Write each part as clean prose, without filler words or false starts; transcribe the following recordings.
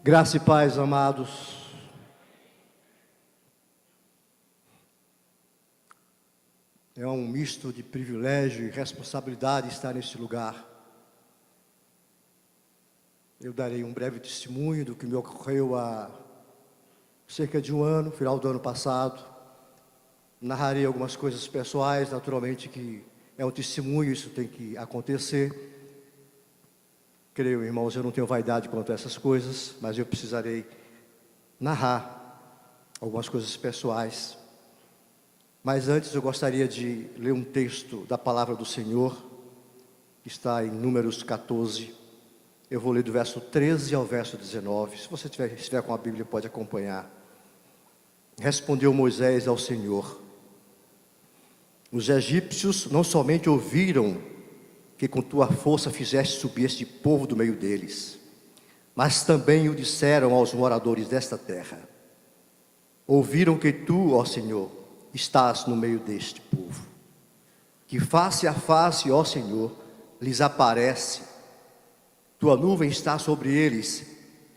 Graça e paz, amados. É um misto de privilégio e responsabilidade estar neste lugar. Eu darei um breve testemunho do que me ocorreu há cerca de um ano, final do ano passado. Narrarei algumas coisas pessoais, naturalmente que é um testemunho, isso tem que acontecer. Creio, irmãos, eu não tenho vaidade quanto a essas coisas, mas eu precisarei narrar algumas coisas pessoais. Mas antes eu gostaria de ler um texto da palavra do Senhor, que está em Números 14. Eu vou ler do verso 13 ao verso 19. Se você estiver com a Bíblia, pode acompanhar. Respondeu Moisés ao Senhor: os egípcios não somente ouviram que com tua força fizeste subir este povo do meio deles, mas também o disseram aos moradores desta terra. Ouviram que tu, ó Senhor, estás no meio deste povo, que face a face, ó Senhor, lhes aparece. Tua nuvem está sobre eles,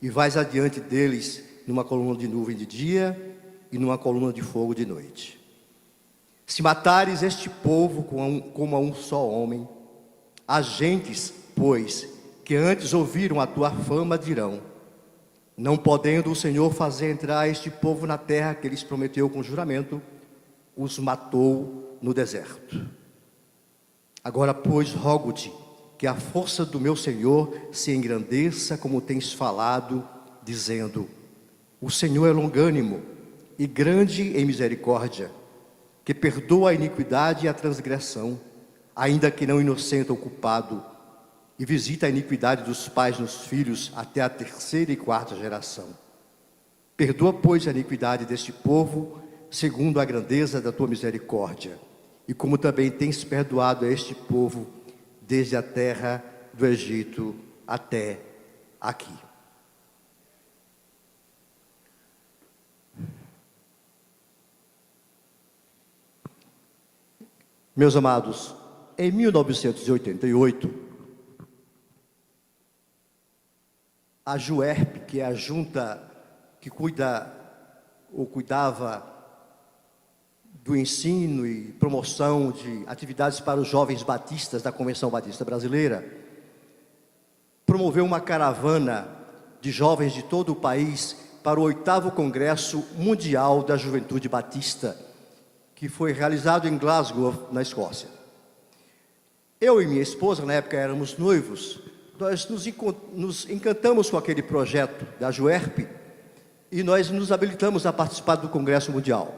e vais adiante deles numa coluna de nuvem de dia e numa coluna de fogo de noite. Se matares este povo como a um só homem, as gentes, pois, que antes ouviram a tua fama, dirão: não podendo o Senhor fazer entrar este povo na terra que lhes prometeu com juramento, os matou no deserto. Agora, pois, rogo-te que a força do meu Senhor se engrandeça como tens falado, dizendo: o Senhor é longânimo e grande em misericórdia, que perdoa a iniquidade e a transgressão, ainda que não inocenta o culpado, e visita a iniquidade dos pais nos filhos até a terceira e quarta geração. Perdoa, pois, a iniquidade deste povo, segundo a grandeza da tua misericórdia, e como também tens perdoado a este povo, desde a terra do Egito até aqui. Meus amados, em 1988, a JUERP, que é a junta que cuidava do ensino e promoção de atividades para os jovens batistas da Convenção Batista Brasileira, promoveu uma caravana de jovens de todo o país para o 8º Congresso Mundial da Juventude Batista, que foi realizado em Glasgow, na Escócia. Eu e minha esposa, na época éramos noivos, nós nos encantamos com aquele projeto da JUERP e nós nos habilitamos a participar do Congresso Mundial.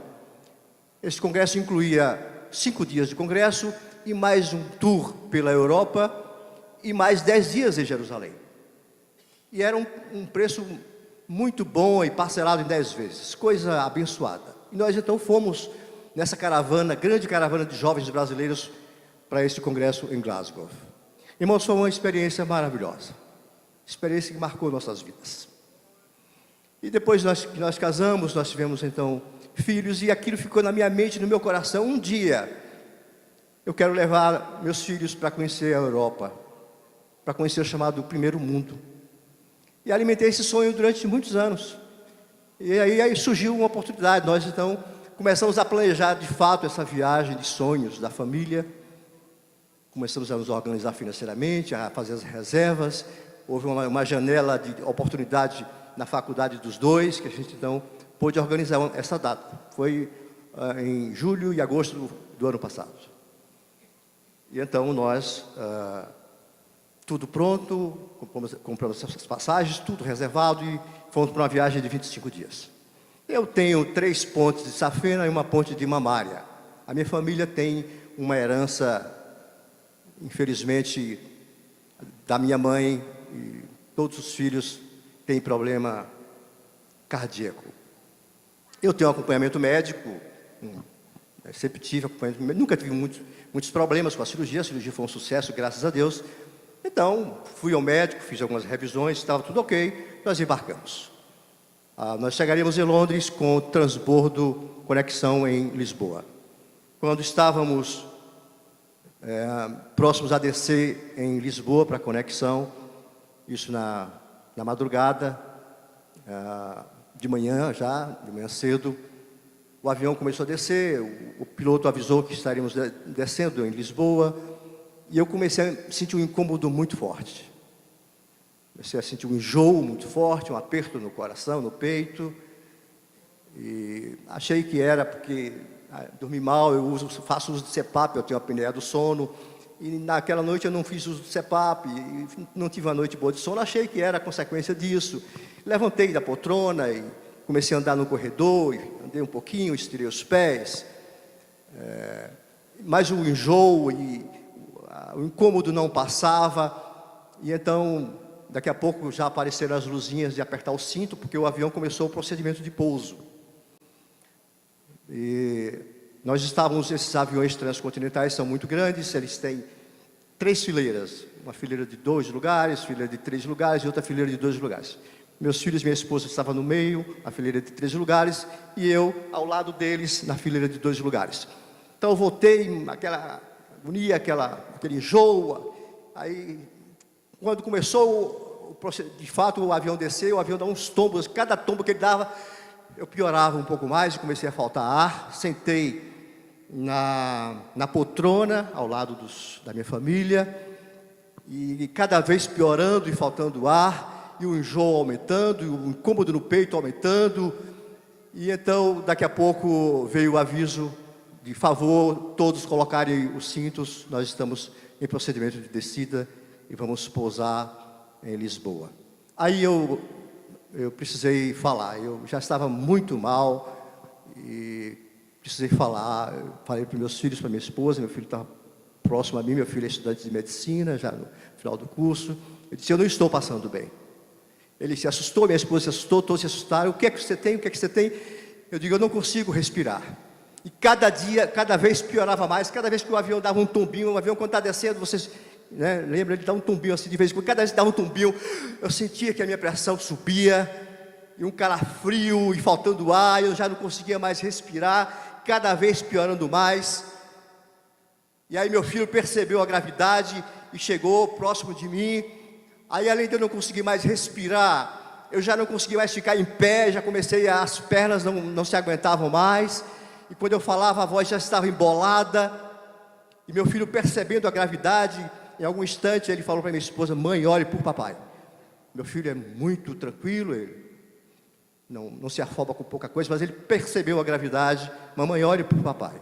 Esse congresso incluía 5 dias de congresso e mais um tour pela Europa e mais 10 dias em Jerusalém. E era um preço muito bom e parcelado em 10 vezes, coisa abençoada. E nós então fomos nessa caravana, grande caravana de jovens brasileiros, para esse congresso em Glasgow. Irmãos, foi uma experiência maravilhosa, experiência que marcou nossas vidas. E depois que nós casamos, nós tivemos então filhos, e aquilo ficou na minha mente, no meu coração: um dia eu quero levar meus filhos para conhecer a Europa, para conhecer o chamado primeiro mundo. E alimentei esse sonho durante muitos anos. E aí surgiu uma oportunidade. Nós então começamos a planejar de fato essa viagem de sonhos da família. Começamos a nos organizar financeiramente, a fazer as reservas. Houve uma janela de oportunidade na faculdade dos dois, que a gente então pôde organizar essa data. Foi em julho e agosto do ano passado. E então nós, tudo pronto, compramos as passagens, tudo reservado, e fomos para uma viagem de 25 dias. Eu tenho 3 pontes de safena e uma ponte de mamária. A minha família tem uma herança, infelizmente, da minha mãe, e todos os filhos têm problema cardíaco. Eu tenho um acompanhamento médico, sempre tive acompanhamento médico, nunca tive muitos problemas com a cirurgia foi um sucesso, graças a Deus. Então, fui ao médico, fiz algumas revisões, estava tudo ok, nós embarcamos. Nós chegaríamos em Londres com transbordo, conexão em Lisboa. Quando estávamos próximos a descer em Lisboa para conexão, isso na madrugada, de manhã cedo, o avião começou a descer, o piloto avisou que estaríamos descendo em Lisboa, e eu comecei a sentir um incômodo muito forte. Comecei a sentir um enjoo muito forte, um aperto no coração, no peito, e achei que era porque dormi mal, faço uso de CPAP, eu tenho apneia do sono, e naquela noite eu não fiz uso de CPAP, e não tive uma noite boa de sono, achei que era consequência disso. Levantei da poltrona e comecei a andar no corredor, andei um pouquinho, estirei os pés, mas o enjoo e o incômodo não passava, e então, daqui a pouco já apareceram as luzinhas de apertar o cinto, porque o avião começou o procedimento de pouso. E nós estávamos, esses aviões transcontinentais são muito grandes, eles têm 3 fileiras, uma fileira de 2 lugares, fileira de 3 lugares e outra fileira de 2 lugares. Meus filhos e minha esposa estavam no meio, na fileira de 3 lugares, e eu ao lado deles, na fileira de 2 lugares. Então eu voltei, aquela agonia, aquele enjoo. Aí, quando começou, de fato, o avião desceu, o avião dá uns tombos, cada tombo que ele dava, eu piorava um pouco mais, comecei a faltar ar, sentei na poltrona, ao lado da minha família, e cada vez piorando e faltando ar, e o enjoo aumentando, e o incômodo no peito aumentando, e então, daqui a pouco, veio o aviso de favor, todos colocarem os cintos, nós estamos em procedimento de descida, e vamos pousar em Lisboa. Aí eu precisei falar, eu já estava muito mal, e precisei falar, eu falei para meus filhos, para minha esposa, meu filho estava próximo a mim, meu filho é estudante de medicina, já no final do curso, eu disse, eu não estou passando bem. Ele se assustou, minha esposa se assustou, todos se assustaram, o que é que você tem, o que é que você tem? Eu digo, eu não consigo respirar. E cada dia, cada vez piorava mais, cada vez que o avião dava um tombinho, o avião quando está descendo, vocês lembram, ele dá um tombinho assim de vez em quando, cada vez que dava um tombinho, eu sentia que a minha pressão subia, e um calafrio, e faltando ar, eu já não conseguia mais respirar, cada vez piorando mais. E aí meu filho percebeu a gravidade e chegou próximo de mim. Aí, além de eu não conseguir mais respirar, eu já não conseguia mais ficar em pé, já comecei, as pernas não se aguentavam mais, e quando eu falava, a voz já estava embolada, e meu filho, percebendo a gravidade, em algum instante, ele falou para minha esposa, mãe, ore por papai. Meu filho é muito tranquilo, ele não se afoba com pouca coisa, mas ele percebeu a gravidade, mamãe, ore por papai.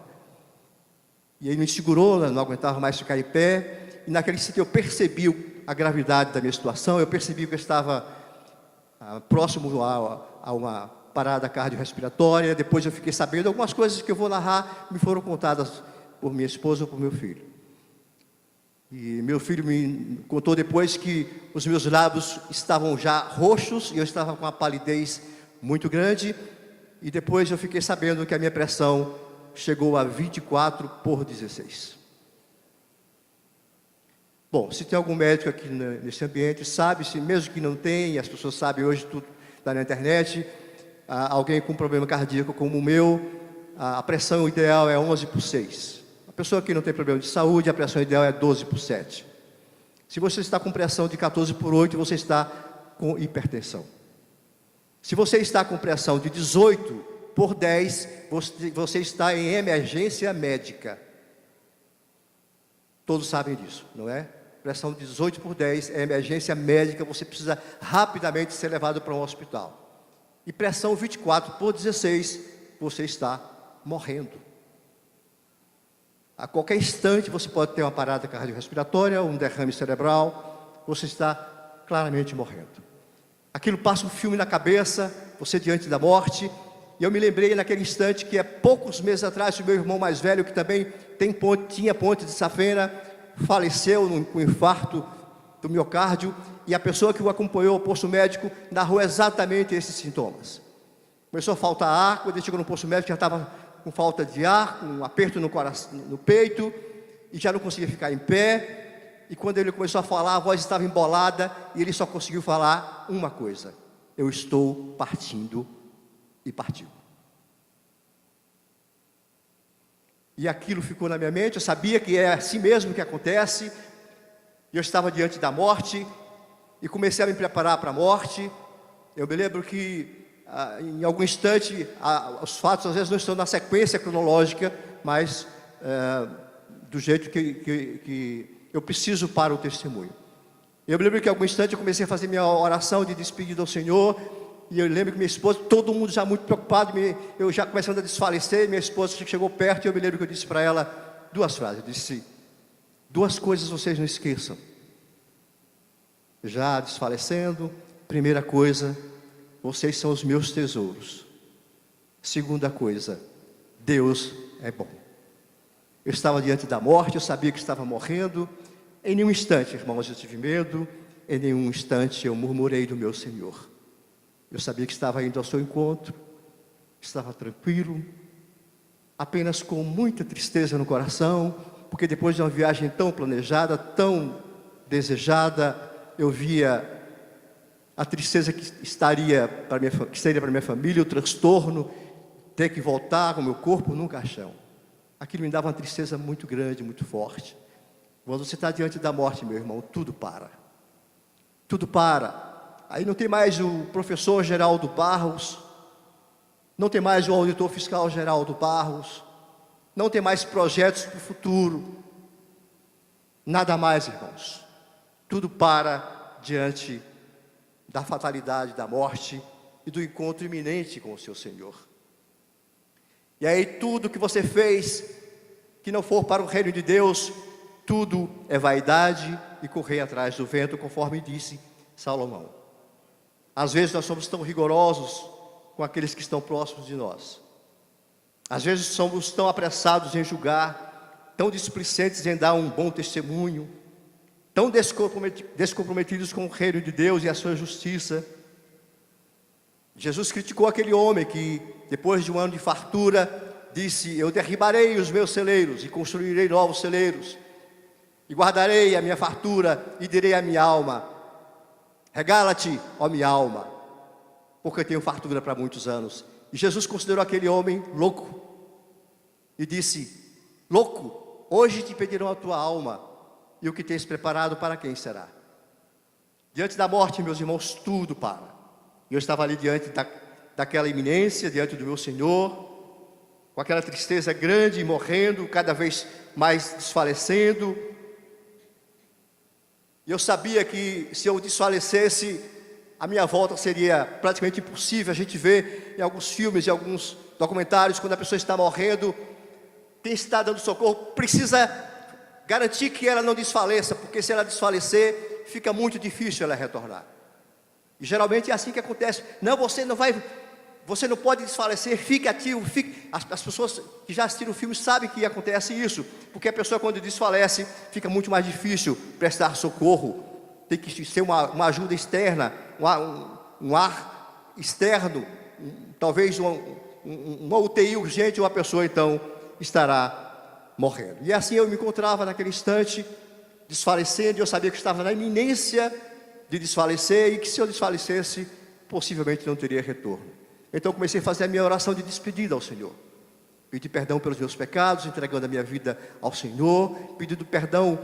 E ele me segurou, não aguentava mais ficar em pé, e naquele instante eu percebi a gravidade da minha situação, eu percebi que eu estava próximo a uma parada cardiorrespiratória. Depois eu fiquei sabendo algumas coisas que eu vou narrar, me foram contadas por minha esposa ou por meu filho. E meu filho me contou depois que os meus lábios estavam já roxos, e eu estava com uma palidez muito grande, e depois eu fiquei sabendo que a minha pressão chegou a 24/16. Bom, se tem algum médico aqui nesse ambiente, sabe-se, mesmo que não tenha, as pessoas sabem hoje, tudo está na internet, alguém com problema cardíaco como o meu, a pressão ideal é 11/6. A pessoa que não tem problema de saúde, a pressão ideal é 12/7. Se você está com pressão de 14/8, você está com hipertensão. Se você está com pressão de 18/10, você está em emergência médica. Todos sabem disso, não é? Pressão de 18/10 é emergência médica, você precisa rapidamente ser levado para um hospital. E pressão 24/16, você está morrendo. A qualquer instante você pode ter uma parada cardiorrespiratória, um derrame cerebral, você está claramente morrendo. Aquilo passa um filme na cabeça, você diante da morte. E eu me lembrei naquele instante que há poucos meses atrás, o meu irmão mais velho, que também tinha ponte de safena, faleceu com um infarto do miocárdio, e a pessoa que o acompanhou ao posto médico narrou exatamente esses sintomas. Começou a faltar ar, quando ele chegou no posto médico já estava com falta de ar, com um aperto no coração, no peito, e já não conseguia ficar em pé, e quando ele começou a falar, a voz estava embolada, e ele só conseguiu falar uma coisa: eu estou partindo. E partiu. E aquilo ficou na minha mente, eu sabia que é assim mesmo que acontece, e eu estava diante da morte, e comecei a me preparar para a morte. eu me lembro que em algum instante, os fatos às vezes não estão na sequência cronológica, mas do jeito que eu preciso para o testemunho. Eu me lembro que em algum instante eu comecei a fazer minha oração de despedida ao Senhor, e eu lembro que minha esposa, todo mundo já muito preocupado, eu já começando a desfalecer, minha esposa chegou perto e eu me lembro que eu disse para ela duas frases. Eu disse: duas coisas vocês não esqueçam. Já desfalecendo, primeira coisa, vocês são os meus tesouros. Segunda coisa, Deus é bom. Eu estava diante da morte, eu sabia que estava morrendo. Em nenhum instante, irmãos, eu tive medo. Em nenhum instante eu murmurei do meu Senhor. Eu sabia que estava indo ao seu encontro, estava tranquilo, apenas com muita tristeza no coração, porque depois de uma viagem tão planejada, tão desejada, eu via a tristeza que seria para minha família, o transtorno, ter que voltar com o meu corpo num caixão. Aquilo me dava uma tristeza muito grande, muito forte. Quando você está diante da morte, meu irmão, tudo para. Tudo para. Aí não tem mais o professor Geraldo Barros, não tem mais o auditor fiscal Geraldo Barros, não tem mais projetos para o futuro, nada mais, irmãos. Tudo para diante da fatalidade da morte e do encontro iminente com o seu Senhor. E aí tudo que você fez, que não for para o reino de Deus, tudo é vaidade e correr atrás do vento, conforme disse Salomão. Às vezes nós somos tão rigorosos com aqueles que estão próximos de nós. Às vezes somos tão apressados em julgar, tão displicentes em dar um bom testemunho, tão descomprometidos com o reino de Deus e a sua justiça. Jesus criticou aquele homem que, depois de um ano de fartura, disse: eu derribarei os meus celeiros e construirei novos celeiros, e guardarei a minha fartura e direi à minha alma: regala-te, ó minha alma, porque eu tenho fartura para muitos anos. E Jesus considerou aquele homem louco e disse: louco, hoje te pedirão a tua alma, e o que tens preparado para quem será? Diante da morte, meus irmãos, tudo para. Eu estava ali diante daquela iminência, diante do meu Senhor, com aquela tristeza grande, morrendo, cada vez mais desfalecendo. E eu sabia que se eu desfalecesse, a minha volta seria praticamente impossível. A gente vê em alguns filmes e alguns documentários, quando a pessoa está morrendo, quem está dando socorro precisa garantir que ela não desfaleça, porque se ela desfalecer, fica muito difícil ela retornar. E geralmente é assim que acontece. Não, você não pode desfalecer, fique ativo, fique. As pessoas que já assistiram o filme sabem que acontece isso, porque a pessoa, quando desfalece, fica muito mais difícil prestar socorro. Tem que ser uma ajuda externa, um ar externo, talvez uma UTI urgente, uma pessoa então estará morrendo. E assim eu me encontrava naquele instante, desfalecendo, e eu sabia que estava na iminência de desfalecer, e que se eu desfalecesse, possivelmente não teria retorno. Então eu comecei a fazer a minha oração de despedida ao Senhor, pedi perdão pelos meus pecados, entregando a minha vida ao Senhor, pedindo perdão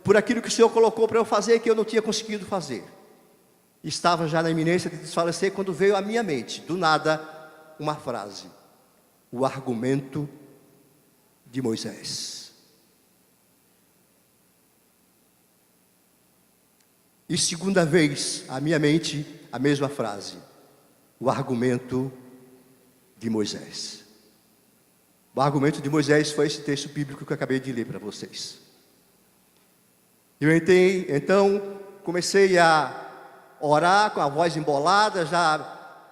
por aquilo que o Senhor colocou para eu fazer, que eu não tinha conseguido fazer. Estava já na iminência de desfalecer, quando veio à minha mente, do nada, uma frase: o argumento de Moisés. E segunda vez, à minha mente, a mesma frase: o argumento de Moisés. O argumento de Moisés foi esse texto bíblico que eu acabei de ler para vocês. Eu então comecei a orar com a voz embolada, já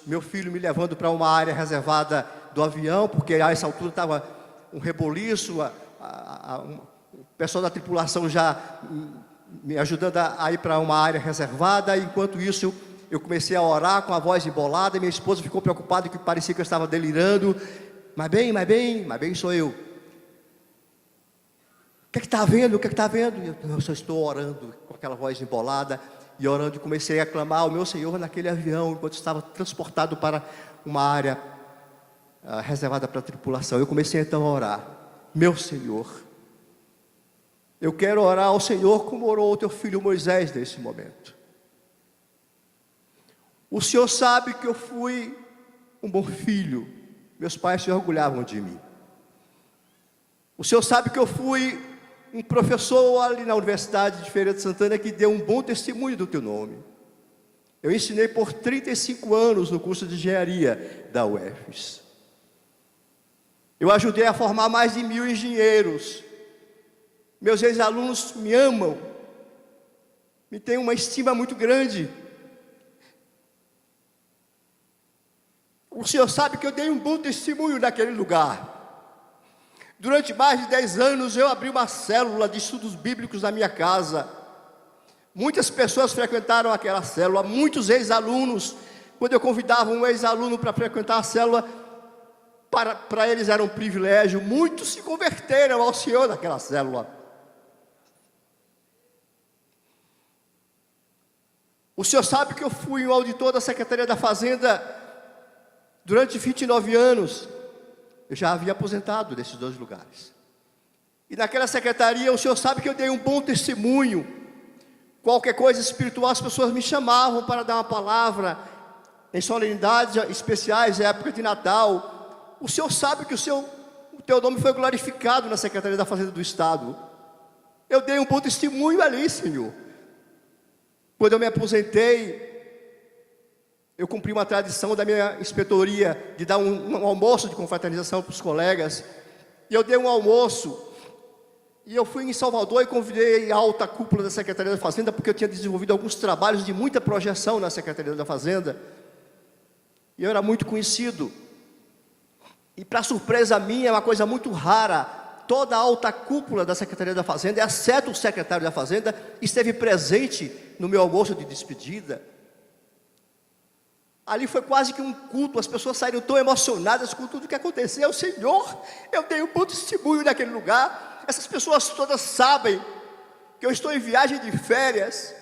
meu filho me levando para uma área reservada do avião, porque a essa altura estava um reboliço, o pessoal da tripulação já me ajudando a ir para uma área reservada. Enquanto isso, eu comecei a orar com a voz embolada, e minha esposa ficou preocupada, que parecia que eu estava delirando. Mas bem sou eu. O que é que está havendo? O que é que está havendo? Eu só estou orando com aquela voz embolada, e orando, e comecei a clamar ao meu Senhor naquele avião, enquanto estava transportado para uma área reservada para a tripulação. Eu comecei então a orar: meu Senhor, eu quero orar ao Senhor como orou o teu filho Moisés nesse momento. O Senhor sabe que eu fui um bom filho. Meus pais se orgulhavam de mim. O Senhor sabe que eu fui um professor ali na Universidade de Feira de Santana que deu um bom testemunho do teu nome. Eu ensinei por 35 anos no curso de engenharia da UFES. Eu ajudei a formar mais de 1000 engenheiros. Meus ex-alunos me amam, me têm uma estima muito grande. O Senhor sabe que eu dei um bom testemunho naquele lugar. Durante mais de 10 anos eu abri uma célula de estudos bíblicos na minha casa. Muitas pessoas frequentaram aquela célula, muitos ex-alunos. Quando eu convidava um ex-aluno para frequentar a célula, para eles era um privilégio. Muitos se converteram ao Senhor naquela célula. O Senhor sabe que eu fui o auditor da Secretaria da Fazenda durante 29 anos. Eu já havia aposentado desses 2 lugares. E naquela secretaria, o Senhor sabe que eu dei um bom testemunho. Qualquer coisa espiritual, as pessoas me chamavam para dar uma palavra em solenidades especiais, época de Natal. O Senhor sabe que o teu nome foi glorificado na Secretaria da Fazenda do Estado. Eu dei um bom testemunho ali, Senhor. Quando eu me aposentei, eu cumpri uma tradição da minha inspetoria de dar um almoço de confraternização para os colegas. E eu dei um almoço. E eu fui em Salvador e convidei a alta cúpula da Secretaria da Fazenda, porque eu tinha desenvolvido alguns trabalhos de muita projeção na Secretaria da Fazenda. E eu era muito conhecido. E para surpresa minha, é uma coisa muito rara, toda a alta cúpula da Secretaria da Fazenda, exceto o secretário da Fazenda, esteve presente no meu almoço de despedida. Ali foi quase que um culto, as pessoas saíram tão emocionadas com tudo que aconteceu. Senhor, eu dei um bom testemunho naquele lugar. Essas pessoas todas sabem que eu estou em viagem de férias.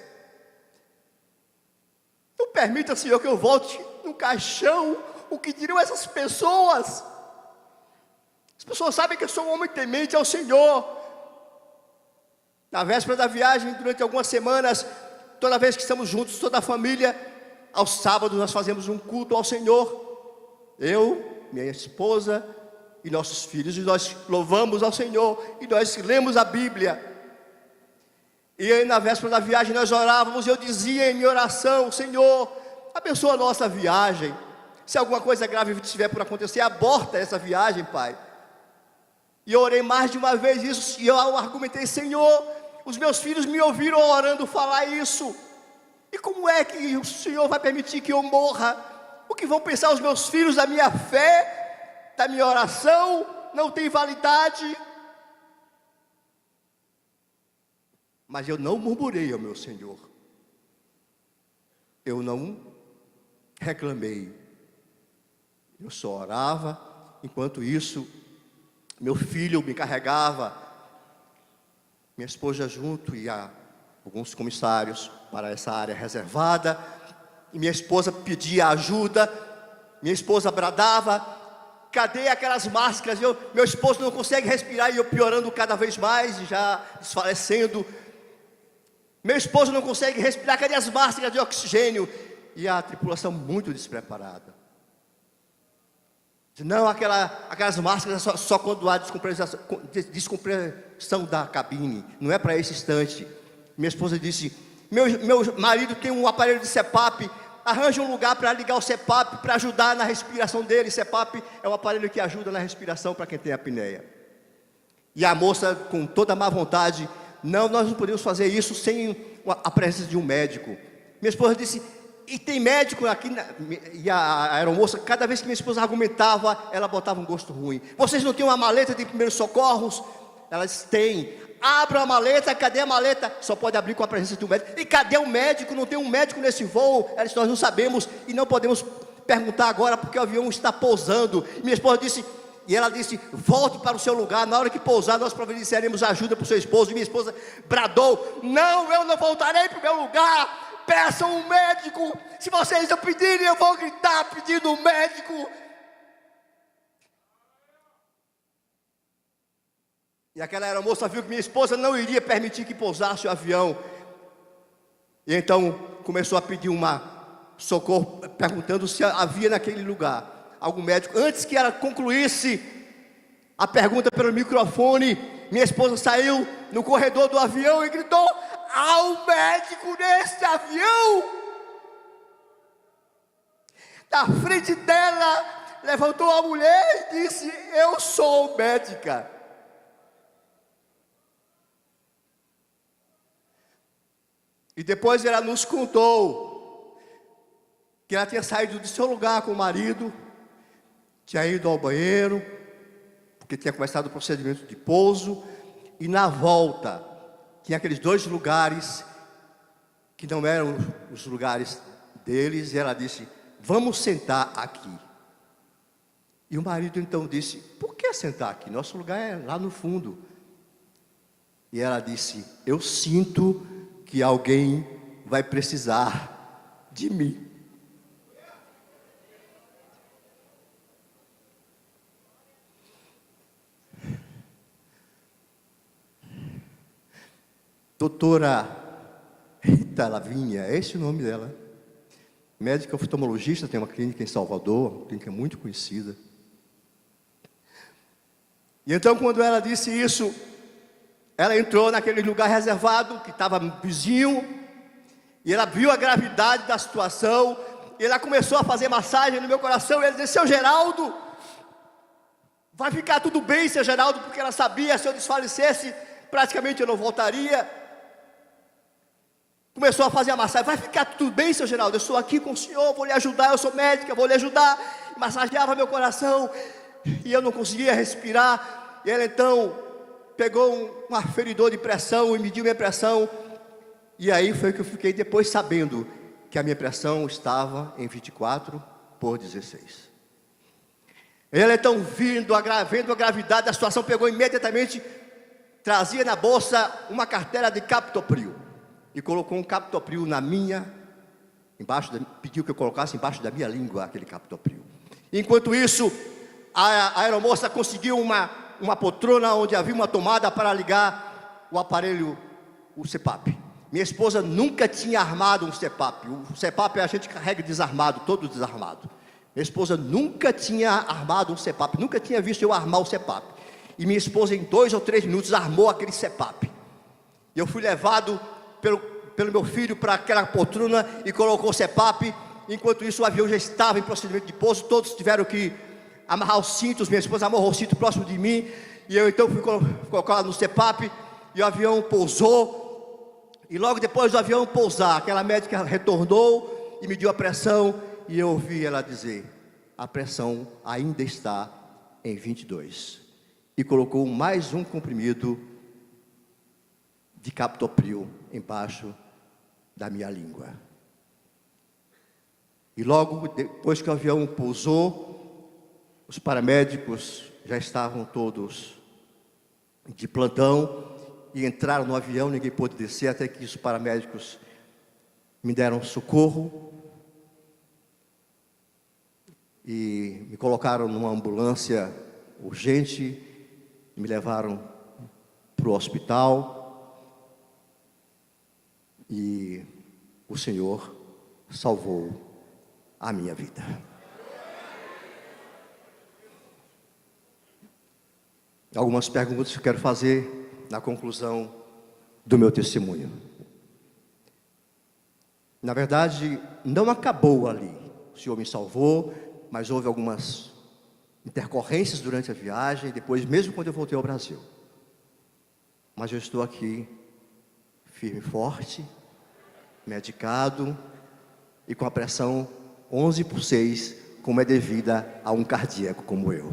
Não permita, Senhor, que eu volte no caixão. O que dirão essas pessoas? As pessoas sabem que eu sou um homem temente ao Senhor. Na véspera da viagem, durante algumas semanas, toda vez que estamos juntos, toda a família, aos sábados nós fazemos um culto ao Senhor. Eu, minha esposa e nossos filhos, e nós louvamos ao Senhor, e nós lemos a Bíblia. E aí, na véspera da viagem nós orávamos, e eu dizia em minha oração: Senhor, abençoa a nossa viagem. Se alguma coisa grave estiver por acontecer, aborta essa viagem, Pai. E eu orei mais de uma vez isso, e eu argumentei: Senhor, os meus filhos me ouviram orando falar isso. E como é que o Senhor vai permitir que eu morra? O que vão pensar os meus filhos da minha fé, da minha oração? Não tem validade. Mas eu não murmurei ao meu Senhor. Eu não reclamei. Eu só orava. Enquanto isso, meu filho me carregava, minha esposa junto, e alguns comissários para essa área reservada. E minha esposa pedia ajuda. Minha esposa bradava: cadê aquelas máscaras? Meu esposo não consegue respirar, e eu piorando cada vez mais, e já desfalecendo. Meu esposo não consegue respirar, cadê as máscaras de oxigênio? E a tripulação muito despreparada. Não, aquelas máscaras só quando há descompressão da cabine, não é para esse instante. Minha esposa disse: meu marido tem um aparelho de CPAP, arranja um lugar para ligar o CPAP, para ajudar na respiração dele. CPAP é o aparelho que ajuda na respiração para quem tem apneia. E a moça, com toda a má vontade: não, nós não podemos fazer isso sem a presença de um médico. Minha esposa disse: e tem médico aqui? E a aeromoça, cada vez que minha esposa argumentava, ela botava um gosto ruim. Vocês não têm uma maleta de primeiros socorros? Ela disse: tem. Abra a maleta. Cadê a maleta? Só pode abrir com a presença de um médico. E cadê o médico? Não tem um médico nesse voo. Ela disse: nós não sabemos e não podemos perguntar agora, porque o avião está pousando. E minha esposa disse, e ela disse: volte para o seu lugar, na hora que pousar nós providenciaremos ajuda para o seu esposo. E minha esposa bradou: não, eu não voltarei para o meu lugar. Peçam um médico. Se vocês não pedirem, eu vou gritar pedindo um médico. E aquela aeromoça viu que minha esposa não iria permitir que pousasse o avião. E então começou a pedir uma socorro, perguntando se havia naquele lugar algum médico. Antes que ela concluísse a pergunta pelo microfone, minha esposa saiu no corredor do avião e gritou: há um médico nesse avião! Na frente dela, levantou a mulher e disse: eu sou médica. E depois ela nos contou que ela tinha saído do seu lugar com o marido, tinha ido ao banheiro, porque tinha começado o procedimento de pouso, e na volta tinha aqueles 2 lugares que não eram os lugares deles, e ela disse: vamos sentar aqui. E o marido então disse: por que sentar aqui? Nosso lugar é lá no fundo. E ela disse: eu sinto que alguém vai precisar de mim. Doutora Rita Lavinha, é esse o nome dela. Médica oftalmologista, tem uma clínica em Salvador, uma clínica muito conhecida. E então, quando ela disse isso, ela entrou naquele lugar reservado, que estava vizinho, e ela viu a gravidade da situação, e ela começou a fazer massagem no meu coração, e ela disse: seu Geraldo, vai ficar tudo bem, seu Geraldo, porque ela sabia, se eu desfalecesse, praticamente eu não voltaria. Começou a fazer a massagem: vai ficar tudo bem, seu Geraldo, eu estou aqui com o senhor, vou lhe ajudar, eu sou médica, vou lhe ajudar. Massageava meu coração, e eu não conseguia respirar. E ela então pegou um aferidor de pressão e mediu minha pressão. E aí foi que eu fiquei depois sabendo que a minha pressão estava em 24/16. Ela então, vendo a gravidade da situação, pegou imediatamente, trazia na bolsa uma cartela de captopril e colocou um captopril na minha, pediu que eu colocasse embaixo da minha língua aquele captopril. Enquanto isso, a aeromoça conseguiu uma poltrona onde havia uma tomada para ligar o aparelho, o CPAP. Minha esposa nunca tinha armado um CPAP. O CPAP a gente carrega desarmado, todo desarmado. Minha esposa nunca tinha armado um CPAP, nunca tinha visto eu armar o CPAP. E minha esposa, em 2 ou 3 minutos, armou aquele CPAP. E eu fui levado pelo meu filho para aquela poltrona e colocou o CPAP. Enquanto isso, o avião já estava em procedimento de pouso, todos tiveram que amarrar os cintos. Minha esposa amarrou o cinto próximo de mim, e eu então fui colocar no CPAP, e o avião pousou. E logo depois do avião pousar, aquela médica retornou e mediu a pressão, e eu ouvi ela dizer: a pressão ainda está em 22. E colocou mais um comprimido de captopril embaixo da minha língua. E logo depois que o avião pousou, os paramédicos já estavam todos de plantão e entraram no avião. Ninguém pôde descer até que os paramédicos me deram socorro e me colocaram numa ambulância urgente, me levaram para o hospital, e o Senhor salvou a minha vida. Algumas perguntas que eu quero fazer na conclusão do meu testemunho. Na verdade, não acabou ali. O Senhor me salvou, mas houve algumas intercorrências durante a viagem, depois, mesmo quando eu voltei ao Brasil. Mas eu estou aqui, firme e forte, medicado e com a pressão 11/6, como é devida a um cardíaco como eu.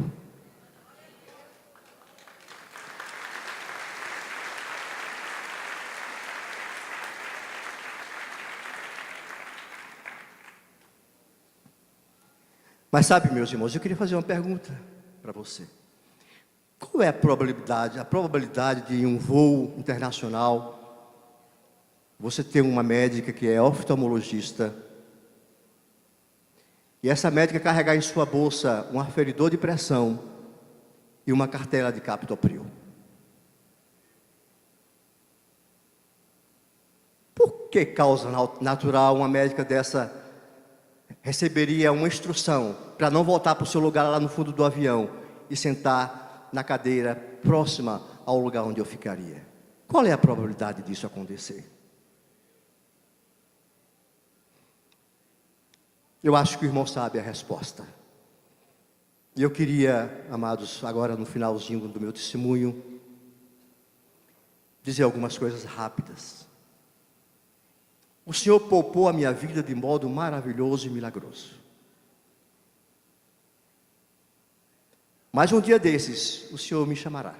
Mas sabe, meus irmãos, eu queria fazer uma pergunta para você. Qual é a probabilidade? A probabilidade de em um voo internacional você ter uma médica que é oftalmologista e essa médica carregar em sua bolsa um aferidor de pressão e uma cartela de captopril? Por que causa natural uma médica dessa receberia uma instrução para não voltar para o seu lugar lá no fundo do avião e sentar na cadeira próxima ao lugar onde eu ficaria? Qual é a probabilidade disso acontecer? Eu acho que o irmão sabe a resposta. E eu queria, amados, agora no finalzinho do meu testemunho, dizer algumas coisas rápidas. O Senhor poupou a minha vida de modo maravilhoso e milagroso. Mas um dia desses, o Senhor me chamará.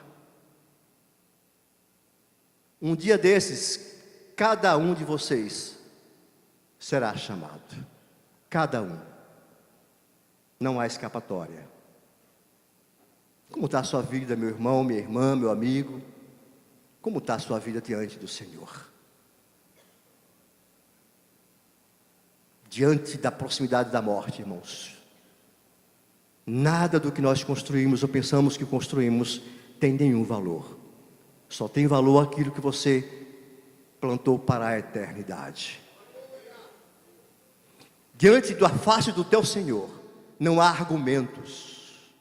Um dia desses, cada um de vocês será chamado. Cada um. Não há escapatória. Como está a sua vida, meu irmão, minha irmã, meu amigo? Como está a sua vida diante do Senhor? Diante da proximidade da morte, irmãos. Nada do que nós construímos ou pensamos que construímos tem nenhum valor. Só tem valor aquilo que você plantou para a eternidade. Diante da face do teu Senhor, não há argumentos.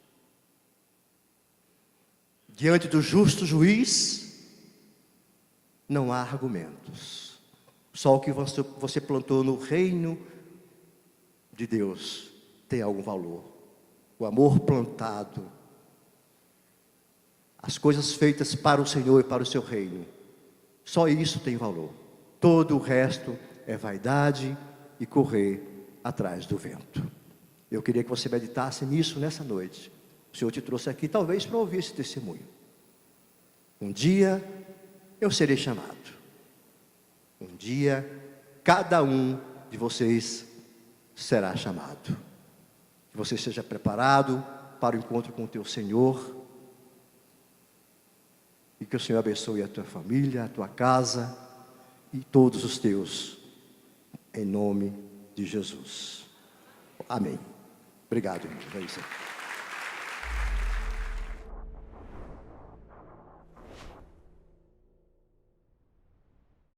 Diante do justo juiz, não há argumentos. Só o que você plantou no reino de Deus tem algum valor. O amor plantado, as coisas feitas para o Senhor e para o seu reino, só isso tem valor. Todo o resto é vaidade e correr atrás do vento. Eu queria que você meditasse nisso nessa noite. O Senhor te trouxe aqui talvez para ouvir esse testemunho. Um dia eu serei chamado. Um dia cada um de vocês será chamado. Que você esteja preparado para o encontro com o teu Senhor. E que o Senhor abençoe a tua família, a tua casa e todos os teus. Em nome de Jesus. Amém. Obrigado, irmão. É isso aí.